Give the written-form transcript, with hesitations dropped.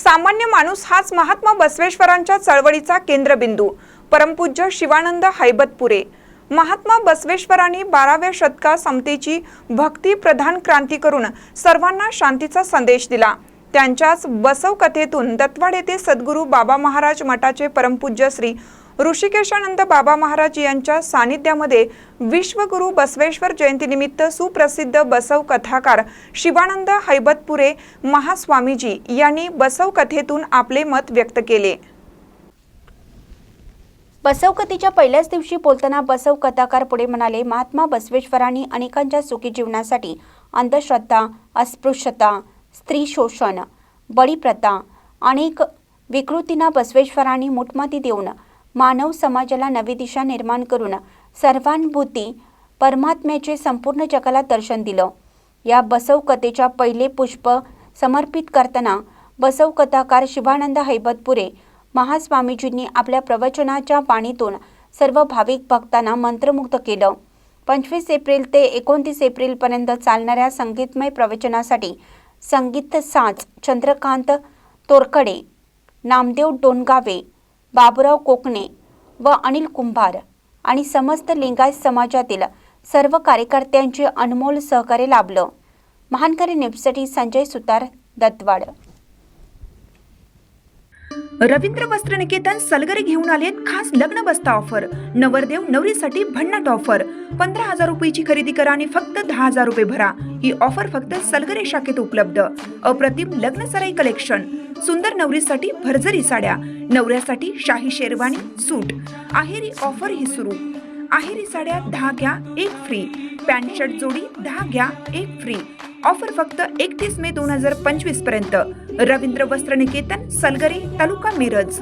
सामान्य माणूस हाच महात्मा बसवेश्वरांच्या चळवळीचा केंद्रबिंदू. परमपूज्य शिवानंद हैबतपुरे. महात्मा बसवेश्वरांनी 12व्या शतकात समतेची भक्ती प्रधान क्रांती करून सर्वांना शांतीचा संदेश दिला. त्यांच्याच बसव कथेतून दत्तवाड येथे सद्गुरू बाबा महाराज मठाचे परमपूज्य श्री ऋषिकेशानंद बाबा महाराज यांच्या सानिध्यामध्ये विश्वगुरु बसवेश्वर जयंतीनिमित्त सुप्रसिद्ध बसव कथाकार शिवानंद हैबतपुरे महास्वामीजी यांनी बसव कथेतून आपले मत व्यक्त केले. बसव कथेच्या पहिल्याच दिवशी बोलताना बसव कथाकार पुढे म्हणाले, महात्मा बसवेश्वरांनी अनेकांच्या सुखी जीवनासाठी अंधश्रद्धा, अस्पृश्यता, स्त्री शोषण, बळीप्रथा अनेक विकृतींना बसवेश्वरांनी मुठमाती देऊन मानव समाजाला नवी दिशा निर्माण करून सर्वानुभूती परमात्म्याचे संपूर्ण जगाला दर्शन दिलं. या बसव कथेच्या पहिले पुष्प समर्पित करताना बसव कथाकार शिवानंद हैबतपुरे महास्वामीजींनी आपल्या प्रवचनाच्या वाणीतून सर्व भाविक भक्तांना मंत्रमुग्ध केलं. 25 एप्रिल ते 29 एप्रिलपर्यंत चालणाऱ्या संगीतमय प्रवचनासाठी संगीत साज चंद्रकांत तोरकडे, नामदेव डोणगावे, बाबुराव कोकणे व अनिल कुंभार आणि समस्त लिंगायत समाजातील सर्व कार्यकर्त्यांचे अनमोल सहकार्य लाभलं. महानकरी न्यूजसाठी संजय सुतार, दत्तवाड. रवींद्र वस्त्रनिकेतन सलगरे घेऊन आलेत खास लग्न बस्ता ऑफर. नवरदेव नवरीसाठी भन्नाट ऑफर. 15,000 रुपयाची खरेदी करा आणि फक्त 10,000 रुपये भरा. ही ऑफर फक्त सलगरे शाखेत उपलब्ध. अप्रतिम लग्न सराई कलेक्शन, सुंदर नवरीसाठी भरजरी साड्या, नवऱ्यासाठी शाही शेरवानी सूट. आहेरी ऑफर ही सुरू. आहेरी साड्या 10 घ्या 1 फ्री. पॅन्ट शर्ट जोडी 10 घ्या 1 फ्री. ऑफर फक्त 31 मे 2025 पर्यंत. रवींद्र वस्त्रनिकेतन सलगरे, तालुका मिरज.